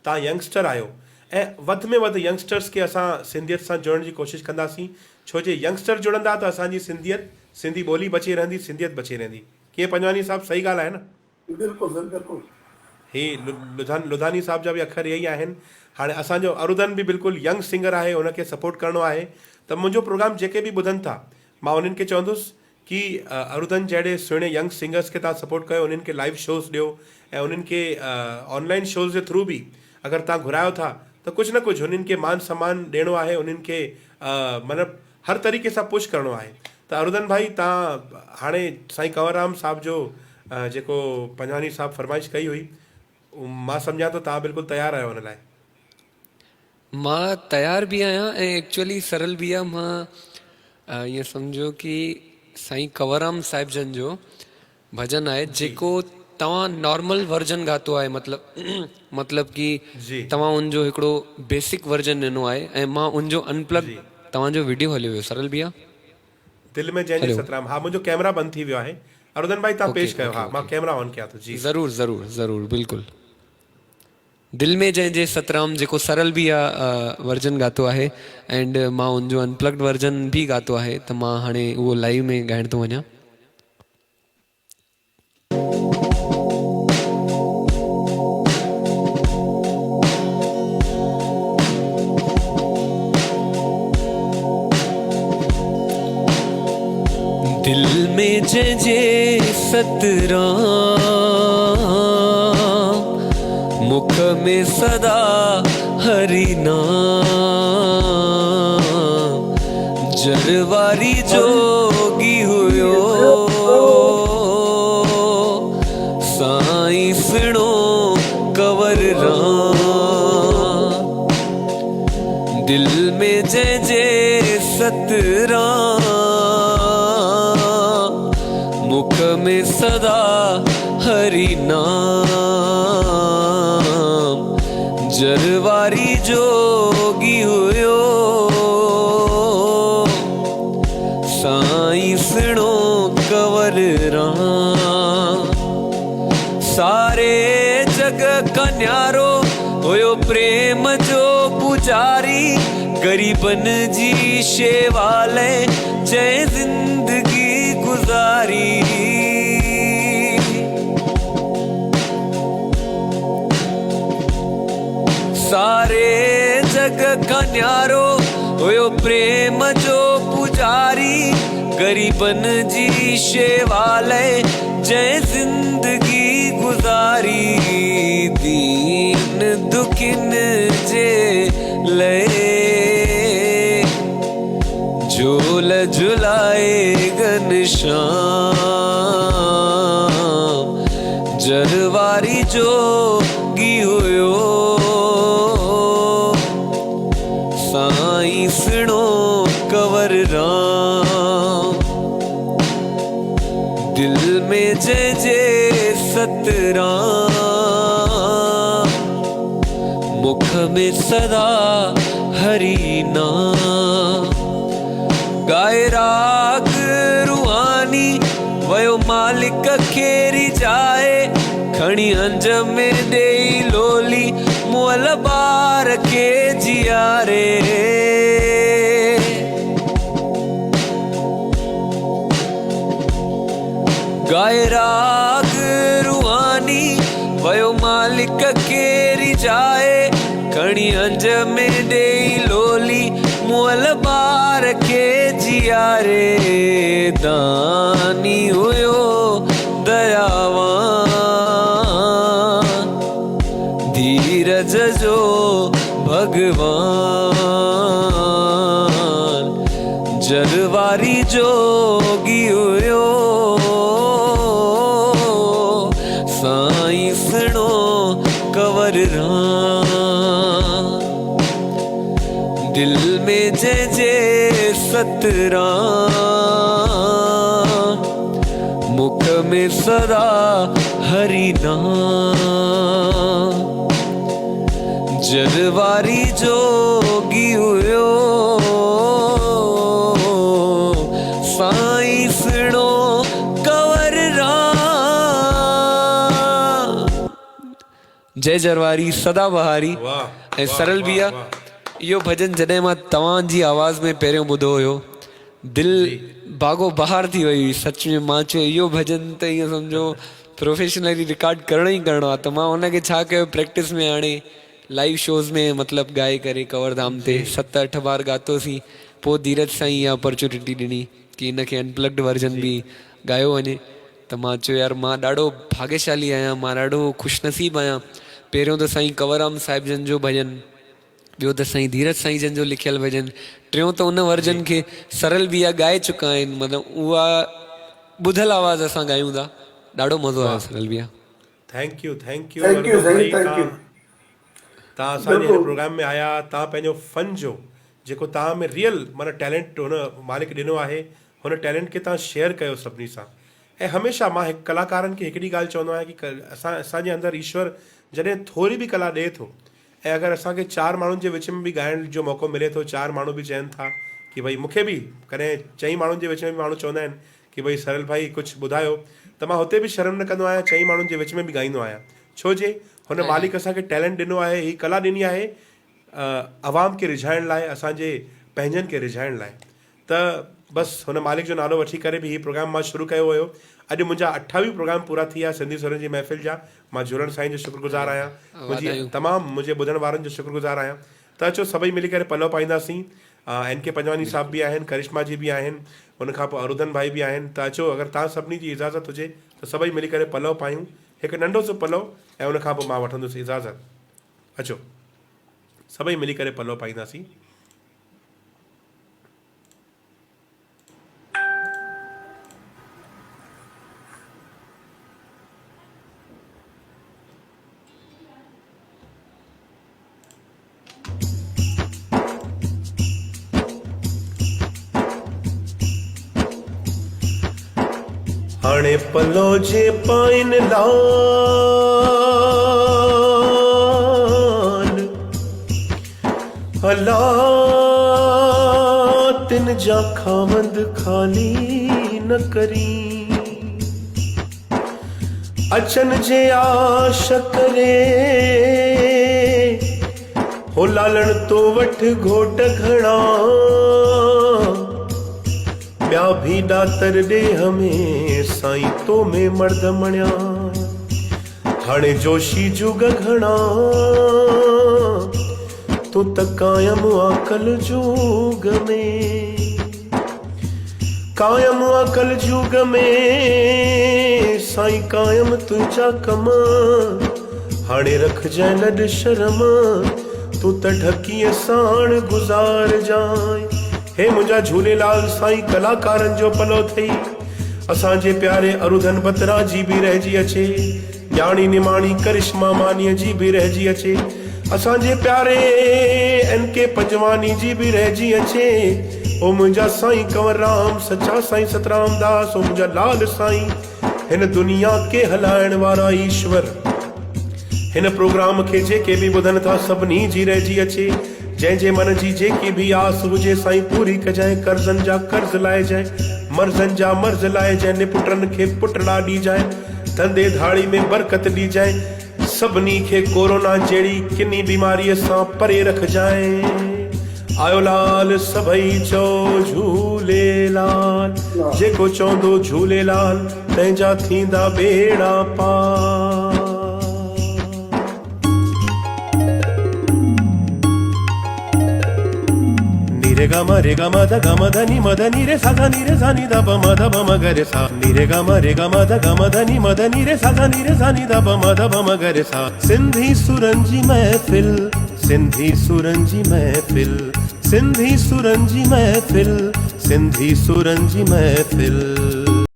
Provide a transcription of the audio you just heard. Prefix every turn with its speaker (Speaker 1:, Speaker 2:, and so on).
Speaker 1: तव्हां यंगस्टर आहियो ऐं वधि में वधि यंगस्टर्स खे असां सिंधियत सां जोड़ण जी कोशिशि कंदासीं, छो जे यंगस्टर जुड़ंदा त असांजी सिंधियत, सिंधी ॿोली बची रहंदी, सिंधियत बची रहंदी। कीअं पंजवानी साहब, सही ॻाल्हि आहे न?
Speaker 2: बिल्कुलु सर, बिल्कुलु।
Speaker 1: ही लुधानी साहब जा बि अखर इहे ई आहिनि। हाणे असांजो अरुदन बि बिल्कुलु यंग सिंगर आहे, हुनखे सपोर्ट करिणो आहे। त मुंहिंजो प्रोग्राम जेके बि ॿुधनि था, मां उन्हनि खे चवंदुसि कि अरुदन जहिड़े सुहिणे यंग सिंगर्स खे तव्हां सपोर्ट कयो, उन्हनि खे लाइव शोज़ ॾियो ऐं उन्हनि खे ऑनलाइन शोज़ जे थ्रू बि अगरि तव्हां घुरायो था त कुझु न कुझु उन्हनि खे मान सम्मान ॾियणो आहे, उन्हनि खे मतिलबु हर तरीक़े सां पुश करिणो आहे। त अरुदन भाई, तव्हां हाणे साईं कंवरराम साहब जो जेको पंजवानी साहब फरमाइश कई हुई, मां सम्झां थो तव्हां बिल्कुलु तयारु आहियो हुन लाइ।
Speaker 3: मां तयार बि आहियां ऐं एक्चुअली सरल बि आहे। मां ईअं सम्झो कि साईं कंवरराम साहिब जन जो भॼन आहे जेको तव्हां नॉर्मल वर्जन ॻातो आहे, मतिलब कि
Speaker 1: जी
Speaker 3: तव्हां उनजो हिकिड़ो बेसिक वर्जन ॾिनो आहे ऐं मां उनजो अनप्लग
Speaker 1: जी
Speaker 3: तव्हांजो वीडियो हलियो हुयो। सरल बि आहे।
Speaker 1: दिलि में जंहिंजे
Speaker 3: हलो,
Speaker 1: सतराम। हा, मुंहिंजो कैमरा बंदि थी वियो आहे। अरुदन भाई तव्हां
Speaker 3: ओके
Speaker 1: पेश कयो।
Speaker 3: ओके
Speaker 1: हा, मां
Speaker 3: ओके,
Speaker 1: कैमरा ऑन कयां थो। जी
Speaker 3: ज़रूरु ज़रूरु ज़रूरु, बिल्कुलु। दिल में जंहिंजे सतराम, जेको सरल बि आहे वर्जन ॻातो आहे एंड मां उनजो अनप्लग्ड वर्जन बि ॻातो आहे, त मां हाणे उहो लाइव में ॻाइण थो वञा। दिल में जंहिंजे सतराम, मुख में सदा हरि नाम, जरवारी जोगी हुयो साईं सुणो कंवर राम। दिल में जंहिंजे सतराम, मुख में सदा हरि नाम, जरवारी जोगी हुयो साईं सुणो कंवर राम। सारे जग का न्यारो हुयो प्रेम जो पुजारी, गरीबन जी शेवा लाइ जंहिं ज़िंदगी गुज़ारी। सारे जग का न्यारो हुयो प्रेम जो पुजारी, गरीबन जी शेवा लाइ जंहिं ज़िंदगी गुज़ारी। दीन दुखिन जे लाइ झोल झुलाए घनश्याम, जरवारी जोगी हुयो साईं सुणो कंवर राम। दिल में जंहिंजे सतराम, मुख में सदा हरि नाम। गाए राग रूहानी वयो मालिक खे रिजाए, खणी हंज में ॾेई लोली मुअल ॿार खे जियारे। गाए राग रूहानी वयो मालिक खे रिजाए, खणी हंज में ॾेई लोली मुअल ॿार खे जियारे। दानी हुयो दयावान, धीरज जो भगवान, जरवारी जोगी हुयो साईं सुणो कंवर राम। दिल में जंहिंजे सतराम, मुख में सदा हरि नाम, जरवारी जोगी हुयो साईं सुणो कंवर राम। जय जरवारी सदा बहारी
Speaker 1: वाह
Speaker 3: ऐं सरल भैया इहो भॼन जॾहिं मां तव्हांजी आवाज़ में पहिरियों ॿुधो हुयो दिलि भागो बहार थी वई हुई सच में। मां चयो इहो भॼन त ईअं सम्झो प्रोफेशनली रिकॉर्ड करणो ई करिणो आहे, त मां हुनखे छा कयो प्रैक्टिस में हाणे लाइव शोज़ में मतिलबु ॻाए करे कवरधाम ते 7-8 बार ॻातोसीं। पोइ धीरज सां इहा अपॉर्चुनिटी ॾिनी की हिनखे अनप्लग्ड वर्जन बि ॻायो वञे, त मां चयो यार मां ॾाढो भाग्यशाली आहियां, मां ॾाढो ख़ुशनसीब आहियां। पहिरियों त साईं कंवरराम साहिब जन जो भॼन, ॿियो त साईं धीरज साईं जन जो लिखियलु भॼन, टियों त उन वर्जन खे सरल भैया ॻाए चुका आहिनि। मतिलबु उहा ॿुधल आवाज़ असां ॻायूं था, ॾाढो मज़ो आयो सरल भैया।
Speaker 1: Thank you
Speaker 2: Thank you, Sai, thank you।
Speaker 1: तव्हां असांजे हिन प्रोग्राम में आया, तव्हां पंहिंजो फ़न जो जेको तव्हां में रियल माना टैलेंट हुन मालिक ॾिनो आहे, हुन टैलेंट खे तव्हां शेयर कयो सभिनी सां। ऐं हमेशह मां हिकु कलाकारनि खे हिकिड़ी ॻाल्हि चवंदो आहियां की असांजे अंदरि ईश्वर जॾहिं थोरी बि कला ॾिए थो, ऐं अगरि असांखे 4 माण्हुनि जे विच में बि ॻाइण जो मौक़ो मिले थो, 4 माण्हू बि चवनि था की भई मूंखे बि कॾहिं 4 माण्हुनि जे विच में बि माण्हू चवंदा आहिनि की भई सरल भाई कुझु ॿुधायो, त मां हुते बि शर्म न कंदो आहियां, 4 माण्हुनि जे विच में बि ॻाईंदो आहियां। छो जे हुन मालिक असांखे टैलेंट ॾिनो आहे, ही कला ॾिनी आहे अवाम खे रिझाइण लाइ, असांजे पंहिंजनि खे रिझाइण लाइ। त बसि हुन मालिक जो नालो वठी करे बि हीउ प्रोग्राम मां शुरू कयो हुयो। अॼु मुंहिंजा 28 प्रोग्राम पूरा थी विया सिंधी सुरनि जी महफ़िल जा। मां झूलण साईं जो शुक्रगुज़ार आहियां, मुंहिंजी तमामु मुंहिंजे ॿुधण वारनि जो शुक्रगुज़ार आहियां। त अचो सभई मिली करे पलव पाईंदासीं। NK पंजवानी साहिब बि आहिनि, करिश्मा जी बि आहिनि, उनखां पोइ अरुधन भाई बि आहिनि। त अचो अगरि तव्हां सभिनी जी इजाज़त हुजे त सभई मिली करे पलव पायूं, हिकु नंढो सो पलव, ऐं उनखां पोइ मां वठंदुसि इजाज़त। अचो सभई मिली करे पलव पाईंदासीं। हाणे पलो जे पाइन लाल हलातिन जा खावंद खाली न करी, अचन जे आश करे हो लालण तो वठ घोट घणा, ॿिया भी ॾातर ॾे हमें साईं तो में मर्द मणिया। हाणे जोशी जुग घणा तो त कायम अकल जुग में, कायम अकल जुग में साईं कायम तुंहिंजा कम। हाणे रखजांइ लॾ शर्म तूं त ढकीअ साण गुज़ार जाए। हे मुंहिंजा झूलेलाल साईं कलाकारनि जो पलो थई, असांजे प्यारे अरुधन बत्रा जी बि रहिजी अचे, ॼाणी निमाणी करिश्मा मानीअ जी बि रहिजी अचे, असांजे प्यारे NK पंजवानी जी बि रहिजी अचे। ओ मुंहिंजा साईं कंवरराम सच्चा साईं सतराम दास, ओ मुंहिंजा लाल साईं हिन दुनिया खे हलाइण वारा ईश्वर, हिन प्रोग्राम खे जेके बि ॿुधनि था सभिनी जी रहिजी अचे। जंहिंजे मन जी जेकी बि आस हुजे साईं पूरी कजांइ, कर्ज़नि जा कर्ज़ लाइजांइ, मर्ज़नि जा मर्ज़ लाइजांइ, निपुटनि खे पुटड़ा ॾीजांइ, धंधे धाड़ी में बरकत ॾीजांइ, सभिनी खे कोरोना जहिड़ी किनी बीमारीअ सां परे रखजांइ। आयो लाल सभई चओ झूलेलाल, जेको चवंदो झूलेलाल तंहिंजा थींदा बेड़ा पार। रे ग म रे ग म ध ग म ध नि म ध नि रे सा ध नि रे सा नि ध प म ध प म ग रे सा, नि रे ग म रे ग म ध ग म ध नि म ध नि रे सा ध नि रे सा नि ध प म ध प म ग रे सा। सिंधी सुरन जी महफिल, सिंधी सुरन जी महफिल, सिंधी सुरन जी महफिल, सिंधी सुरन जी महफिल।